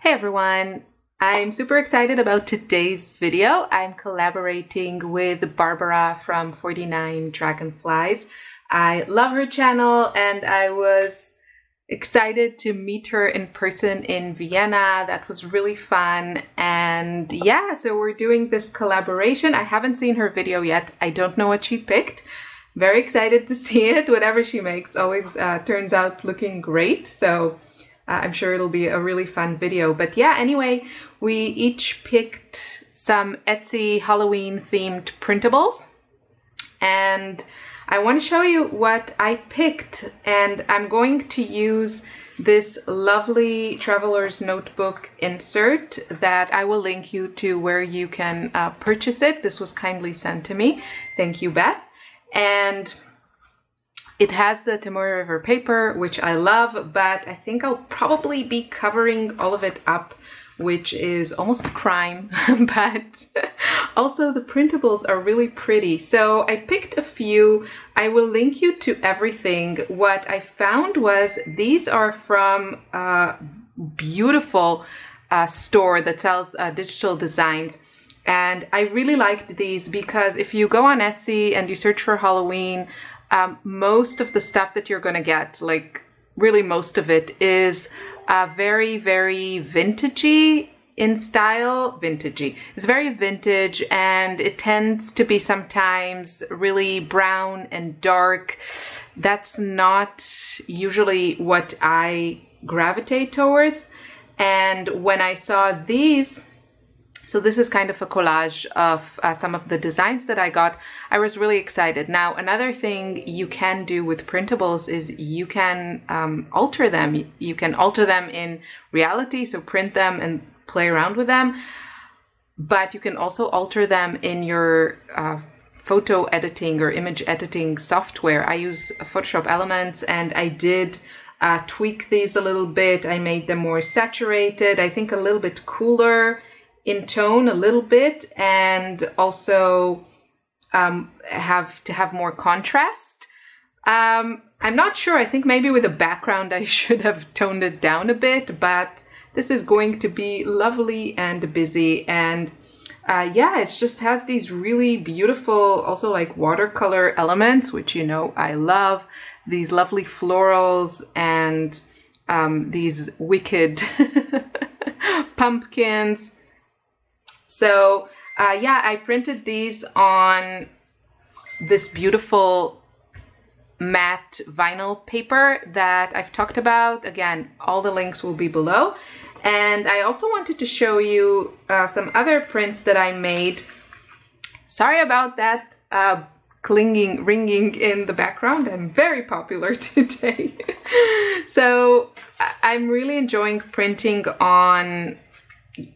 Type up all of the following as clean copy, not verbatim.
Hey everyone! I'm super excited about today's video. I'm collaborating with Barbara from 49dragonflies. I love her channel and I was excited to meet her in person in Vienna. That was really fun. And yeah, so we're doing this collaboration. I haven't seen her video yet. I don't know what she picked. Very excited to see it. Whatever she makes always turns out looking great. So I'm sure it'll be a really fun video. But yeah, anyway, we each picked some Etsy Halloween themed printables. And I want to show you what I picked. And I'm going to use this lovely Traveler's Notebook insert that I will link you to where you can purchase it. This was kindly sent to me. Thank you, Beth. And it has the Tomoe River paper, which I love, but I think I'll probably be covering all of it up, which is almost a crime, but also the printables are really pretty. So I picked a few. I will link you to everything. What I found was these are from a beautiful store that sells digital designs. And I really liked these because if you go on Etsy and you search for Halloween, most of the stuff that you're going to get, like really most of it, is very, very vintagey in style. Vintagey. It's very vintage and it tends to be sometimes really brown and dark. That's not usually what I gravitate towards. And when I saw these, so this is kind of a collage of some of the designs that I got. I was really excited. Now, another thing you can do with printables is you can alter them. You can alter them in reality, so print them and play around with them. But you can also alter them in your photo editing or image editing software. I use Photoshop Elements and I did tweak these a little bit. I made them more saturated, I think a little bit cooler in tone a little bit, and also have more contrast. I'm not sure. I think maybe with the background I should have toned it down a bit, but this is going to be lovely and busy. And yeah, it just has these really beautiful, also like watercolor elements, which you know I love. These lovely florals and these wicked pumpkins. So yeah, I printed these on this beautiful matte vinyl paper that I've talked about. Again, all the links will be below. And I also wanted to show you some other prints that I made. Sorry about that ringing in the background. I'm very popular today. So I'm really enjoying printing on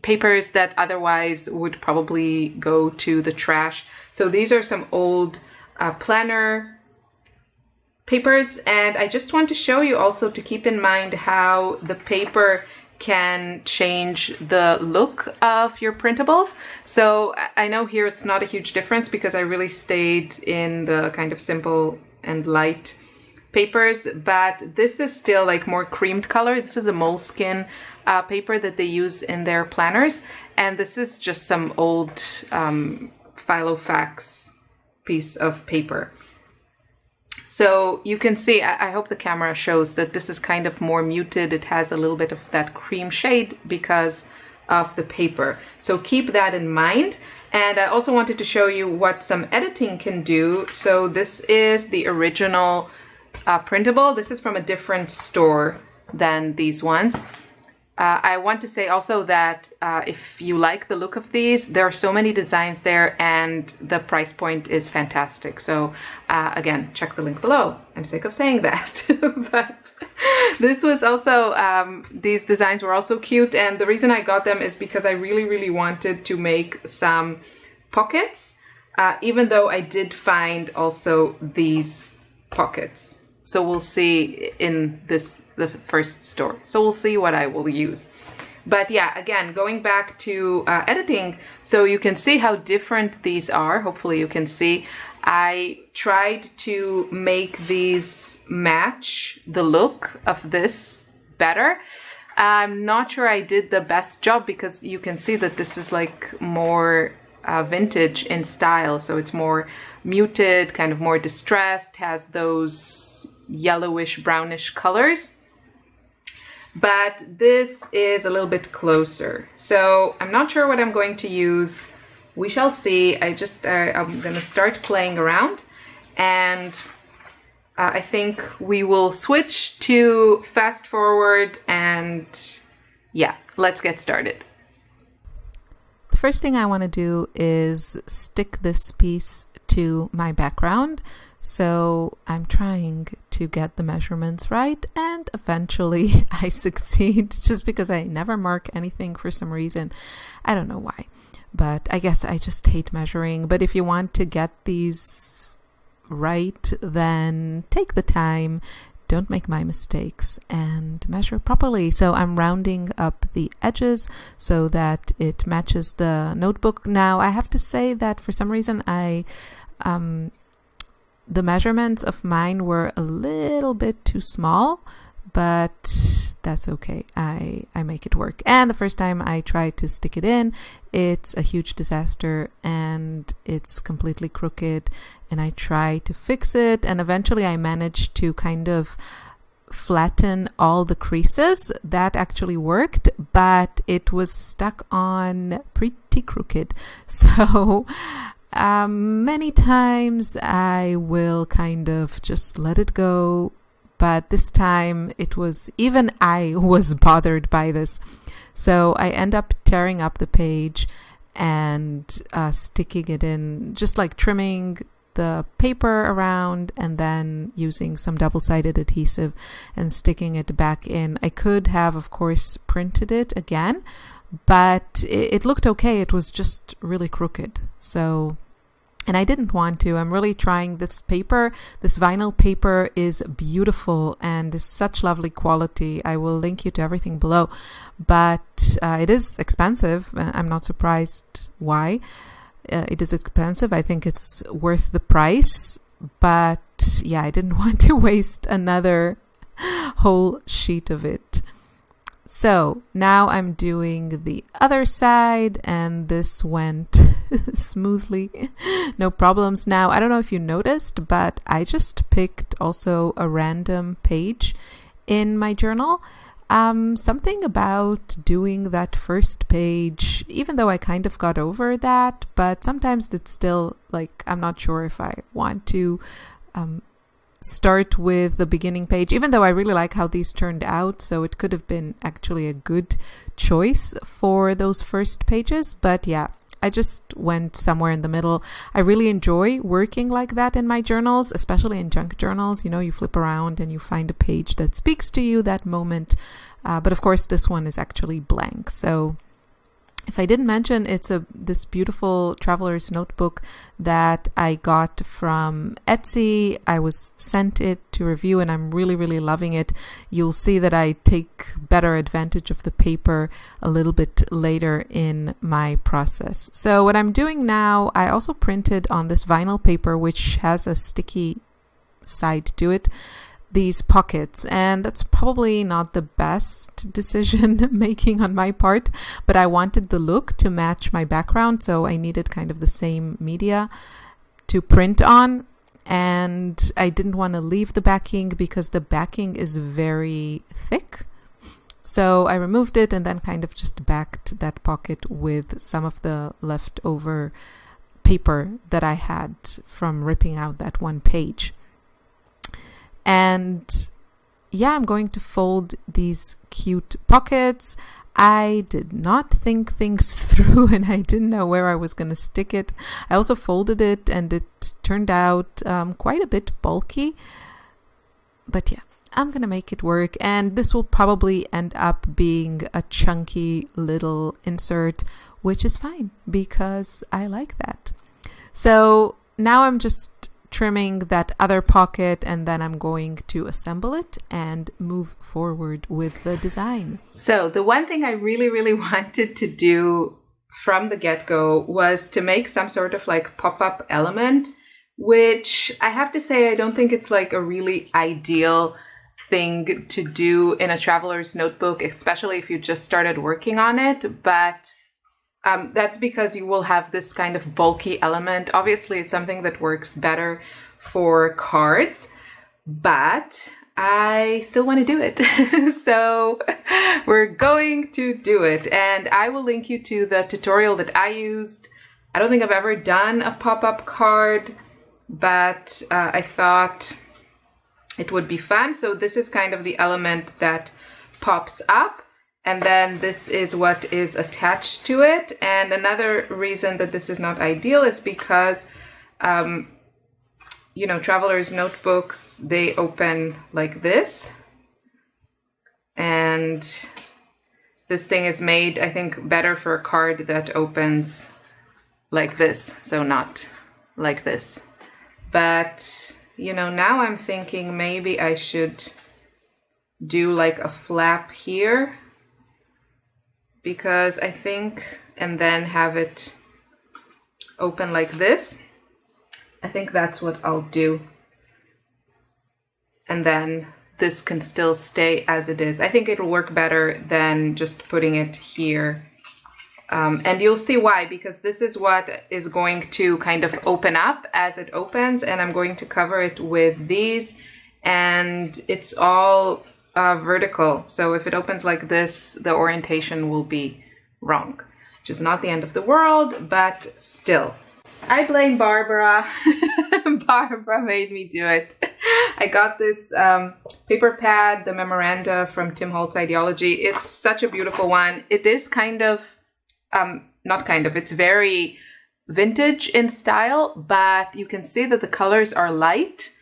papers that otherwise would probably go to the trash. So these are some old planner papers, and I just want to show you also to keep in mind how the paper can change the look of your printables. So I know here it's not a huge difference because I really stayed in the kind of simple and light papers, but this is still like more creamed color. This is a moleskin paper that they use in their planners, and this is just some old Filofax piece of paper. So you can see, I hope the camera shows that this is kind of more muted. It has a little bit of that cream shade because of the paper. So keep that in mind. And I also wanted to show you what some editing can do. So this is the original printable. This is from a different store than these ones. I want to say also that if you like the look of these, there are so many designs there and the price point is fantastic. So again, check the link below. I'm sick of saying that. But this was also, these designs were also cute, and the reason I got them is because I really, really wanted to make some pockets, even though I did find also these pockets. So we'll see in the first store. So we'll see what I will use. But yeah, again, going back to editing, so you can see how different these are. Hopefully you can see. I tried to make these match the look of this better. I'm not sure I did the best job because you can see that this is like more vintage in style. So it's more muted, kind of more distressed, has those yellowish, brownish colors. But this is a little bit closer. So I'm not sure what I'm going to use. We shall see. I'm going to start playing around, and I think we will switch to fast forward, and yeah, let's get started. The first thing I want to do is stick this piece to my background. So I'm trying to get the measurements right, and eventually I succeed, just because I never mark anything for some reason. I don't know why, but I guess I just hate measuring. But if you want to get these right, then take the time, don't make my mistakes, and measure properly. So I'm rounding up the edges so that it matches the notebook. Now I have to say that for some reason the measurements of mine were a little bit too small, but that's okay. I make it work. And the first time I tried to stick it in, it's a huge disaster and it's completely crooked, and I try to fix it, and eventually I managed to kind of flatten all the creases. That actually worked, but it was stuck on pretty crooked. So many times I will kind of just let it go, but this time even I was bothered by this. So I end up tearing up the page and sticking it in, just like trimming the paper around and then using some double-sided adhesive and sticking it back in. I could have, of course, printed it again, but it looked okay. It was just really crooked. And I didn't want to. I'm really trying this paper. This vinyl paper is beautiful and is such lovely quality. I will link you to everything below. But it is expensive. I'm not surprised why. It is expensive. I think it's worth the price. But yeah, I didn't want to waste another whole sheet of it. So now I'm doing the other side, and this went smoothly, no problems. Now, I don't know if you noticed, but I just picked also a random page in my journal. Something about doing that first page, even though I kind of got over that, but sometimes it's still like, I'm not sure if I want to start with the beginning page, even though I really like how these turned out. So it could have been actually a good choice for those first pages. But yeah, I just went somewhere in the middle. I really enjoy working like that in my journals, especially in junk journals. You know, you flip around and you find a page that speaks to you that moment. But of course, this one is actually blank. So if I didn't mention, it's this beautiful traveler's notebook that I got from Etsy. I was sent it to review, and I'm really, really loving it. You'll see that I take better advantage of the paper a little bit later in my process. So what I'm doing now, I also printed on this vinyl paper, which has a sticky side to it, these pockets, and that's probably not the best decision making on my part, but I wanted the look to match my background, so I needed kind of the same media to print on, and I didn't want to leave the backing because the backing is very thick. So I removed it and then kind of just backed that pocket with some of the leftover paper that I had from ripping out that one page. And yeah, I'm going to fold these cute pockets. I did not think things through, and I didn't know where I was going to stick it. I also folded it, and it turned out quite a bit bulky. But yeah, I'm going to make it work. And this will probably end up being a chunky little insert, which is fine because I like that. So now I'm just trimming that other pocket, and then I'm going to assemble it and move forward with the design. So the one thing I really, really wanted to do from the get-go was to make some sort of like pop-up element, which I have to say, I don't think it's like a really ideal thing to do in a traveler's notebook, especially if you just started working on it. But that's because you will have this kind of bulky element. Obviously, it's something that works better for cards, but I still want to do it. So we're going to do it. And I will link you to the tutorial that I used. I don't think I've ever done a pop-up card, but I thought it would be fun. So this is kind of the element that pops up. And then this is what is attached to it. And another reason that this is not ideal is because, you know, travelers' notebooks, they open like this. And this thing is made, I think, better for a card that opens like this. So not like this. But, you know, now I'm thinking maybe I should do like a flap here. Because I think, and then have it open like this. I think that's what I'll do. And then this can still stay as it is. I think it'll work better than just putting it here. And you'll see why, because this is what is going to kind of open up as it opens, and I'm going to cover it with these, and it's all vertical. So if it opens like this, the orientation will be wrong, which is not the end of the world, but still. I blame Barbara. Barbara made me do it. I got this paper pad, the memoranda from Tim Holtz Ideology. It's such a beautiful one. It is kind of, it's very vintage in style, but you can see that the colors are light,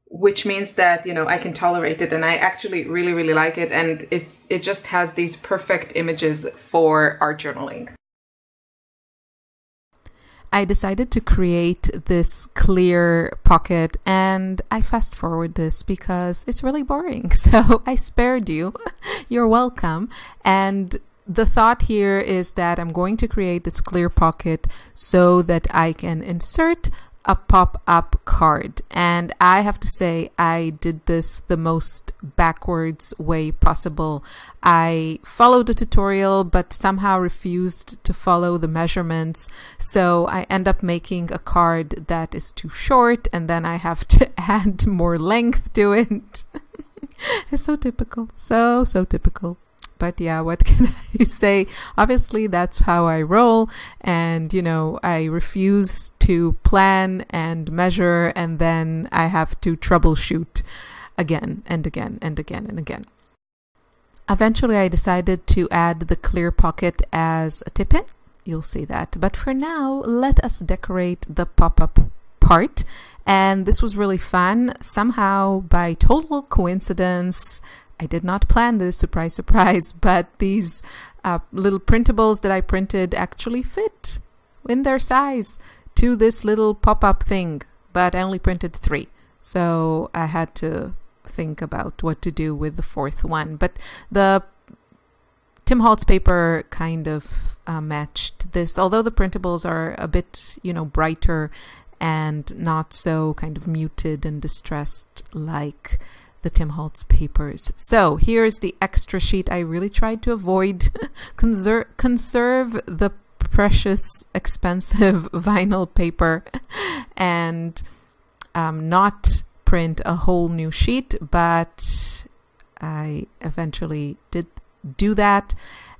which means that, you know, I can tolerate it, and I actually really, really like it, and it just has these perfect images for art journaling. I decided to create this clear pocket, and I fast forward this because it's really boring. So I spared you. You're welcome. And the thought here is that I'm going to create this clear pocket so that I can insert a pop-up card. And I have to say, I did this the most backwards way possible. I followed the tutorial, but somehow refused to follow the measurements. So I end up making a card that is too short, and then I have to add more length to it. It's so typical. So typical. But yeah, what can I say? Obviously, that's how I roll. And, you know, I refuse to plan and measure, and then I have to troubleshoot again and again and again and again. Eventually, I decided to add the clear pocket as a tip-in. You'll see that. But for now, let us decorate the pop-up part. And this was really fun. Somehow, by total coincidence, I did not plan this, surprise, surprise, but these little printables that I printed actually fit in their size to this little pop-up thing, but I only printed 3. So I had to think about what to do with the 4th one. But the Tim Holtz paper kind of matched this, although the printables are a bit, you know, brighter and not so kind of muted and distressed like the Tim Holtz papers. So here's the extra sheet. I really tried to avoid conserve the precious expensive vinyl paper and not print a whole new sheet, but I eventually did do that,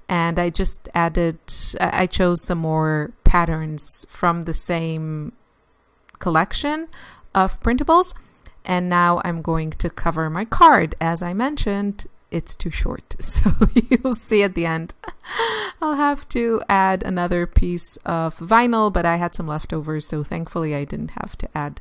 and I just I chose some more patterns from the same collection of printables. And now I'm going to cover my card. As I mentioned, it's too short. So you'll see at the end. I'll have to add another piece of vinyl, but I had some leftovers, so thankfully I didn't have to add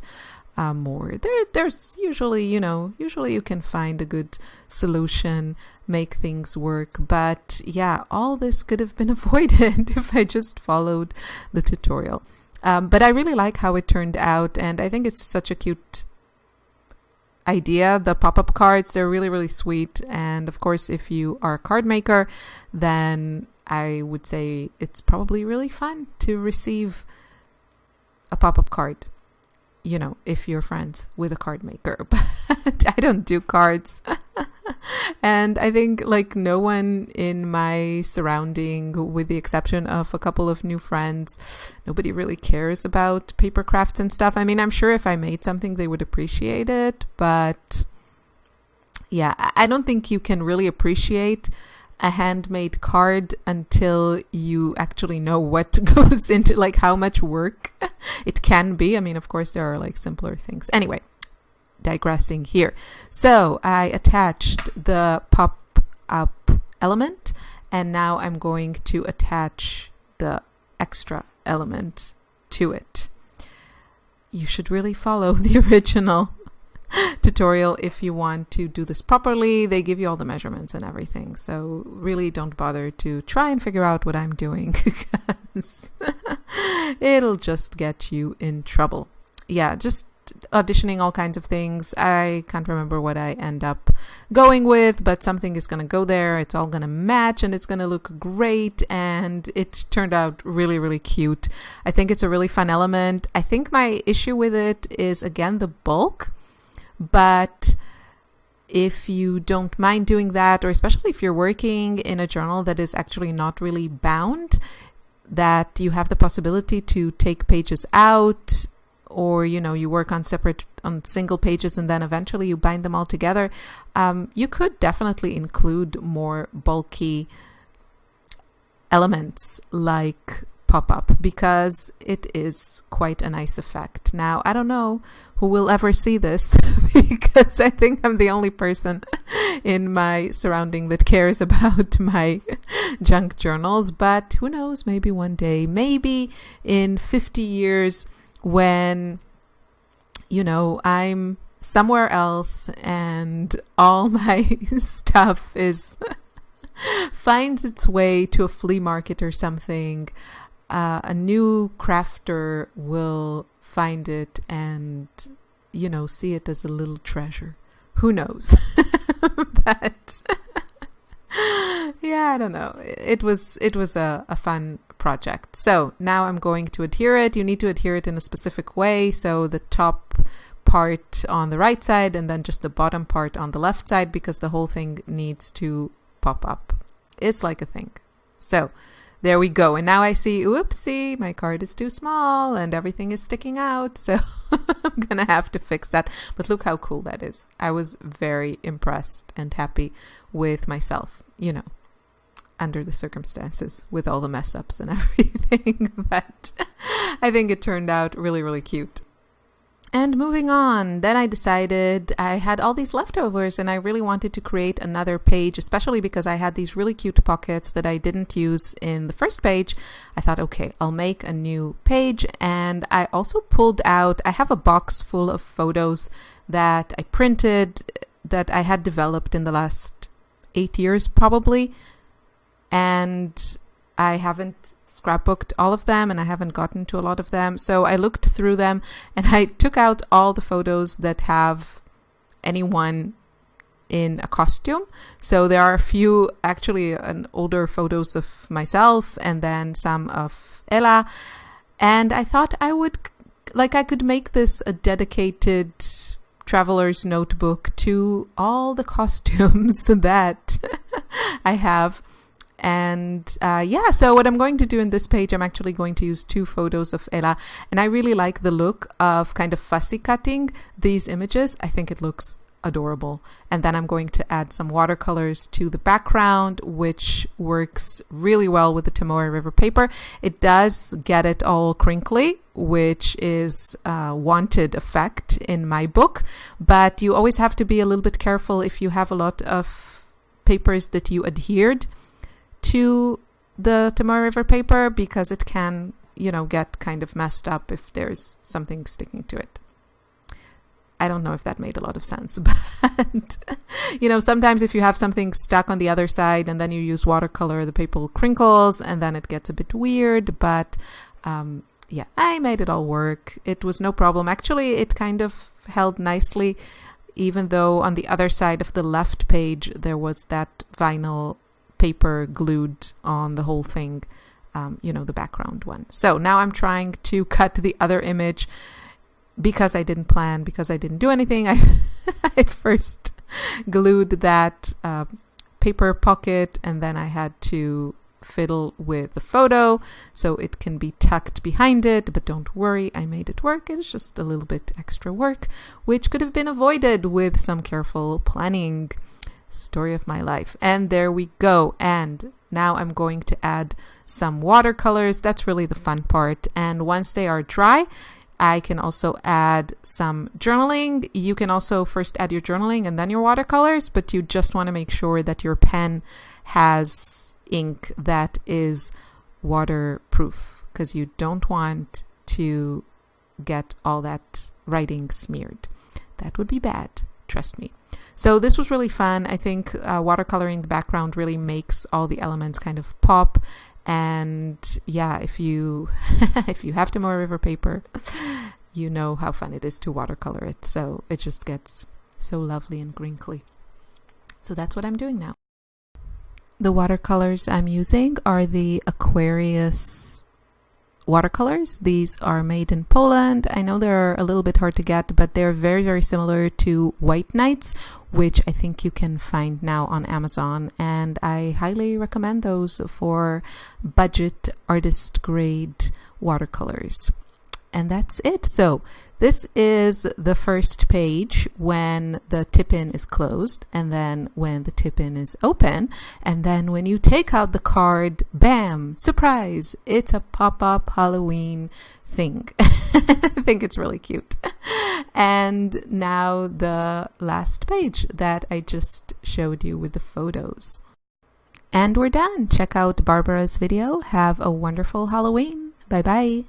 more. There's usually, usually you can find a good solution, make things work. But yeah, all this could have been avoided if I just followed the tutorial. But I really like how it turned out, and I think it's such a cute idea. The pop-up cards, they're really, really sweet. And of course, if you are a card maker, then I would say it's probably really fun to receive a pop-up card. if you're friends with a card maker. But I don't do cards. And I think like no one in my surrounding, with the exception of a couple of new friends, nobody really cares about paper crafts and stuff. I mean, I'm sure if I made something, they would appreciate it. But yeah, I don't think you can really appreciate a handmade card until you actually know what goes into, like how much work it can be. I mean, of course, there are like simpler things. Anyway, digressing here. So I attached the pop-up element, and now I'm going to attach the extra element to it. You should really follow the original tutorial if you want to do this properly. They give you all the measurements and everything, so really don't bother to try and figure out what I'm doing because it'll just get you in trouble. Yeah, just auditioning all kinds of things. I can't remember what I end up going with, but something is going to go there. It's all going to match and it's going to look great, and it turned out really, really cute. I think it's a really fun element. I think my issue with it is, again, the bulk. But if you don't mind doing that, or especially if you're working in a journal that is actually not really bound, that you have the possibility to take pages out, or, you work on single pages and then eventually you bind them all together, you could definitely include more bulky elements like pop-up, because it is quite a nice effect. Now, I don't know who will ever see this because I think I'm the only person in my surrounding that cares about my junk journals, but who knows, maybe one day, maybe in 50 years when, I'm somewhere else and all my stuff finds its way to a flea market or something, a new crafter will find it and, see it as a little treasure. Who knows? But yeah, I don't know. It was a fun project. So now I'm going to adhere it. You need to adhere it in a specific way. So the top part on the right side and then just the bottom part on the left side, because the whole thing needs to pop up. It's like a thing. So there we go. And now I see, oopsie, my card is too small and everything is sticking out. So I'm going to have to fix that. But look how cool that is. I was very impressed and happy with myself, under the circumstances, with all the mess ups and everything. But I think it turned out really, really cute. And moving on, then I decided I had all these leftovers and I really wanted to create another page, especially because I had these really cute pockets that I didn't use in the first page. I thought, okay, I'll make a new page. And I also pulled out, I have a box full of photos that I printed, that I had developed in the last 8 years probably. And I haven't scrapbooked all of them and I haven't gotten to a lot of them. So I looked through them and I took out all the photos that have anyone in a costume. So there are a few, actually an older photos of myself and then some of Ella. And I thought I could make this a dedicated traveler's notebook to all the costumes that I have. And so what I'm going to do in this page, I'm actually going to use 2 photos of Ella. And I really like the look of kind of fussy cutting these images. I think it looks adorable. And then I'm going to add some watercolors to the background, which works really well with the Tomoe River paper. It does get it all crinkly, which is a wanted effect in my book. But you always have to be a little bit careful if you have a lot of papers that you adhered to the Tomoe River paper, because it can, get kind of messed up if there's something sticking to it. I don't know if that made a lot of sense, but, sometimes if you have something stuck on the other side and then you use watercolor, the paper crinkles and then it gets a bit weird, but I made it all work. It was no problem. Actually, it kind of held nicely, even though on the other side of the left page, there was that vinyl paper glued on the whole thing, the background one. So now I'm trying to cut the other image. because I didn't plan, because I didn't do anything, I first glued that paper pocket, and then I had to fiddle with the photo so it can be tucked behind it. But don't worry, I made it work. It's just a little bit extra work, which could have been avoided with some careful planning. Story of my life. And there we go. And now I'm going to add some watercolors. That's really the fun part. And once they are dry, I can also add some journaling. You can also first add your journaling and then your watercolors, but you just want to make sure that your pen has ink that is waterproof, because you don't want to get all that writing smeared. That would be bad, trust me. So this was really fun. I think watercoloring the background really makes all the elements kind of pop. And yeah, if you if you have Tomoe River paper, you know how fun it is to watercolor it. So it just gets so lovely and crinkly. So that's what I'm doing now. The watercolors I'm using are the Aquarius watercolors. These are made in Poland. I know they're a little bit hard to get, but they're very, very similar to White Nights, which I think you can find now on Amazon. And I highly recommend those for budget artist grade watercolors. And that's it. So this is the first page when the tip-in is closed, and then when the tip-in is open, and then when you take out the card, bam, surprise, it's a pop-up Halloween thing. I think it's really cute. And now the last page that I just showed you with the photos. And we're done. Check out Barbara's video. Have a wonderful Halloween. Bye-bye.